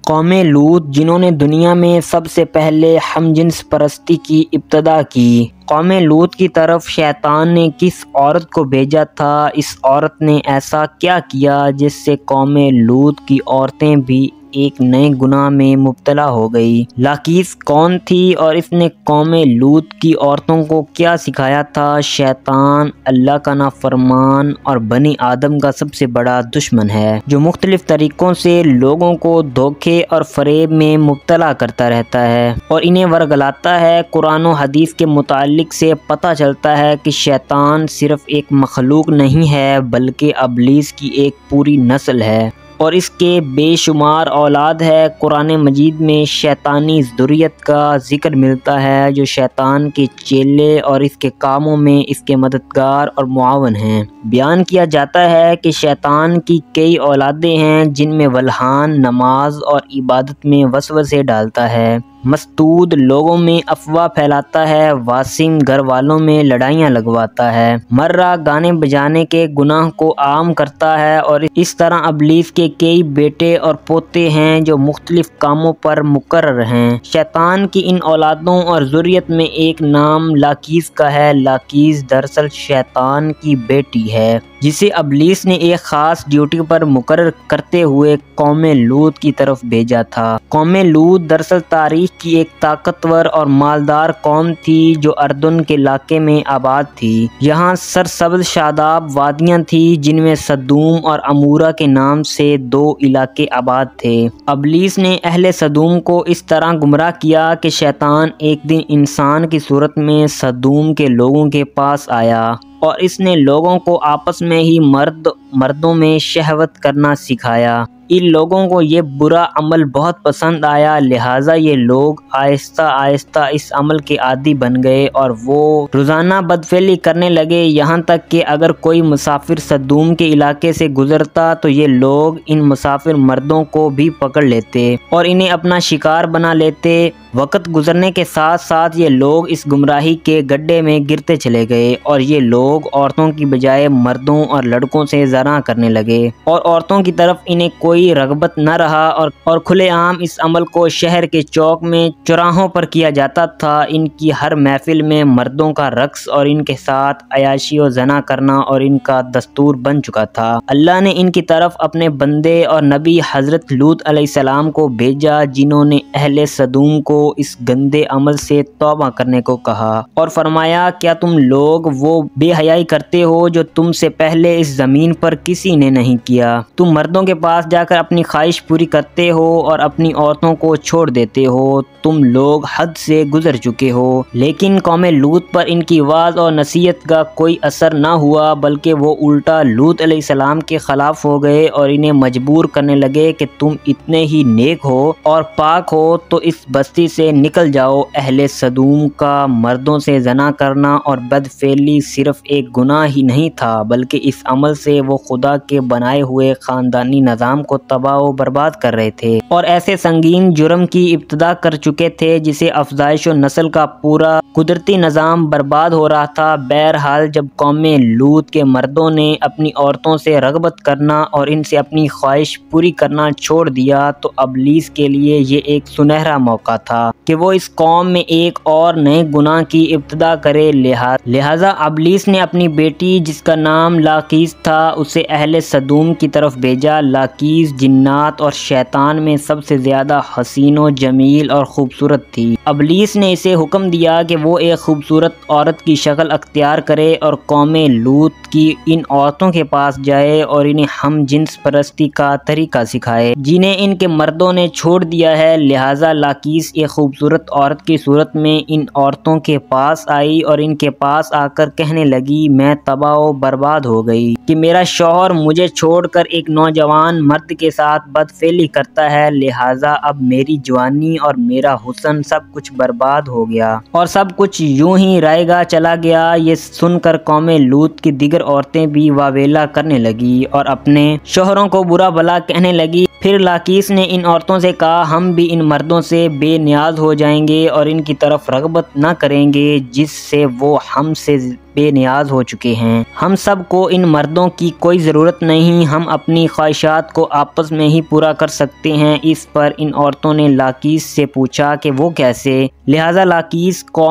कौमे लूत जिन्होंने दुनिया में सबसे पहले हमजिन्स परस्ती की इब्तदा की। कौमे लूत की तरफ शैतान ने किस औरत को भेजा था? इस औरत ने ऐसा क्या किया जिससे कौमे लूत की औरतें भी एक नए गुनाह में मुब्तला हो गई? लाकीस कौन थी और इसने कौमे लूत की औरतों को क्या सिखाया था? शैतान अल्लाह का नाफरमान और बनी आदम का सबसे बड़ा दुश्मन है, जो मुख्तलिफ तरीक़ों से लोगों को धोखे और फरेब में मुब्तला करता रहता है और इन्हें वरगलाता है। कुरान और हदीस के मुतालिक से पता चलता है कि शैतान सिर्फ एक मखलूक नहीं है, बल्कि अबलीस की एक पूरी नस्ल है और इसके बेशुमार औलाद है। कुरान मजीद में शैतानी ज़ुर्रियत का ज़िक्र मिलता है, जो शैतान के चेले और इसके कामों में इसके मददगार और मुआवन हैं। बयान किया जाता है कि शैतान की कई औलादें हैं, जिनमें वल्हान नमाज और इबादत में वसवसे डालता है, मस्तूद लोगों में अफवाह फैलाता है, वासिम घर वालों में लड़ाइयाँ लगवाता है, मर्रा गाने बजाने के गुनाह को आम करता है और इस तरह अबलीस के कई बेटे और पोते हैं जो मुख्तलिफ कामों पर मुकर्रर हैं। शैतान की इन औलादों और ज़ुर्रियत में एक नाम लाकीस का है। लाकीस दरअसल शैतान की बेटी है, जिसे अबलीस ने एक ख़ास ड्यूटी पर मुकर्रर करते हुए कौमे लूत की तरफ भेजा था। कौमे लूत दरअसल तारीख की एक ताकतवर और मालदार कौम थी, जो अर्दन के इलाके में आबाद थी। यहाँ सरसब्ज़ शादाब वादियाँ थी, जिनमें सदूम और अमूरा के नाम से दो इलाके आबाद थे। अबलीस ने अहले सदूम को इस तरह गुमराह किया कि शैतान एक दिन इंसान की सूरत में सदूम के लोगों के पास आया और इसने लोगों को आपस में ही मर्दों में शहवत करना सिखाया। इन लोगों को ये बुरा अमल बहुत पसंद आया, लिहाजा ये लोग आहिस्ता आहिस्ता इस अमल के आदी बन गए और वो रोज़ाना बदफेली करने लगे। यहाँ तक कि अगर कोई मुसाफिर सदूम के इलाके से गुजरता तो ये लोग इन मुसाफिर मर्दों को भी पकड़ लेते और इन्हें अपना शिकार बना लेते। वक्त गुजरने के साथ साथ ये लोग इस गुमराही के गड्ढे में गिरते चले गए और ये लोग औरतों की बजाय मर्दों और लड़कों से ज़रा करने लगे और औरतों की तरफ इन्हें कोई रगबत न रहा और खुलेआम इस अमल को शहर के चौक में चौराहों पर किया जाता था। इनकी हर महफिल में मर्दों का रक्स और इनके साथ अयाशी और जना करना और इनका दस्तूर बन चुका था। अल्लाह ने इनकी तरफ अपने बंदे और नबी हजरत लूत अलैहिस्सलाम को भेजा, जिन्होंने अहले सदूम को इस गंदे अमल से तौबा करने को कहा और फरमाया, क्या तुम लोग वो बेहयाई करते हो जो तुमसे पहले इस जमीन पर किसी ने नहीं किया? तुम मर्दों के पास जाकर अपनी ख्वाहिश पूरी करते हो और अपनी औरतों को छोड़ देते हो। तुम लोग हद से गुजर चुके हो। लेकिन कौमे लूत पर इनकी आवाज़ और नसीहत का कोई असर ना हुआ, बल्कि वो उल्टा लूत अलैहिस्सलाम के खिलाफ हो गए और इन्हें मजबूर करने लगे कि तुम इतने ही नेक हो और पाक हो तो इस बस्ती से निकल जाओ। अहले सदूम का मर्दों से जना करना और बदफेली सिर्फ एक गुनाह ही नहीं था, बल्कि इस अमल से वो खुदा के बनाए हुए ख़ानदानी निज़ाम को तबाह व बर्बाद कर रहे थे और ऐसे संगीन जुर्म की इब्तिदा कर चुके थे जिसे अफजाइश और नस्ल का पूरा कुदरती निज़ाम बर्बाद हो रहा था। बहरहाल जब कौमे लूत के मर्दों ने अपनी औरतों से रगबत करना और इनसे अपनी ख्वाहिश पूरी करना छोड़ दिया तो अबलीस के लिए ये एक सुनहरा मौका था कि वो इस कौम में एक और नए गुनाह की इब्तिदा करे। लिहाजा अबलीस ने अपनी बेटी, जिसका नाम लाकीस था, उसे अहले सदूम की तरफ भेजा। लाकीस जिन्नात और शैतान में सबसे ज़्यादा हसीनो जमील और खूबसूरत थी। अबलीस ने इसे हुक्म दिया कि वो एक खूबसूरत औरत की शक्ल अख्तियार करे और कौमे लूत की इन औरतों के पास जाए और इन्हें हम जिन्स परस्ती का तरीका सिखाए, जिन्हें इनके मर्दों ने छोड़ दिया है। लिहाजा लाकीस एक खूबसूरत औरत की सूरत में इन औरतों के पास आई और इनके पास आकर कहने लगी, मैं तबाह व बर्बाद हो गई कि मेरा शौहर मुझे छोड़कर एक नौजवान मर्द के साथ बदफेली करता है। लिहाजा अब मेरी जवानी और मेरा हुस्न सब कुछ बर्बाद हो गया और सब कुछ यूं ही रहेगा चला गया। ये सुनकर कौमे लूत की दिगर औरतें भी वावेला करने लगी और अपने शौहरों को बुरा भला कहने लगी। फिर लाकीस ने इन औरतों से कहा, हम भी इन मर्दों से बेनियाज हो जाएंगे और इनकी तरफ रगबत न करेंगे जिससे वो हमसे बेनियाज हो चुके हैं। हम सब को इन मर्दों की कोई ज़रूरत नहीं, हम अपनी ख्वाहिशात को आपस में ही पूरा कर सकते हैं। इस पर इन औरतों ने लाकीस से पूछा कि वो कैसे। लिहाजा लाकीस कौम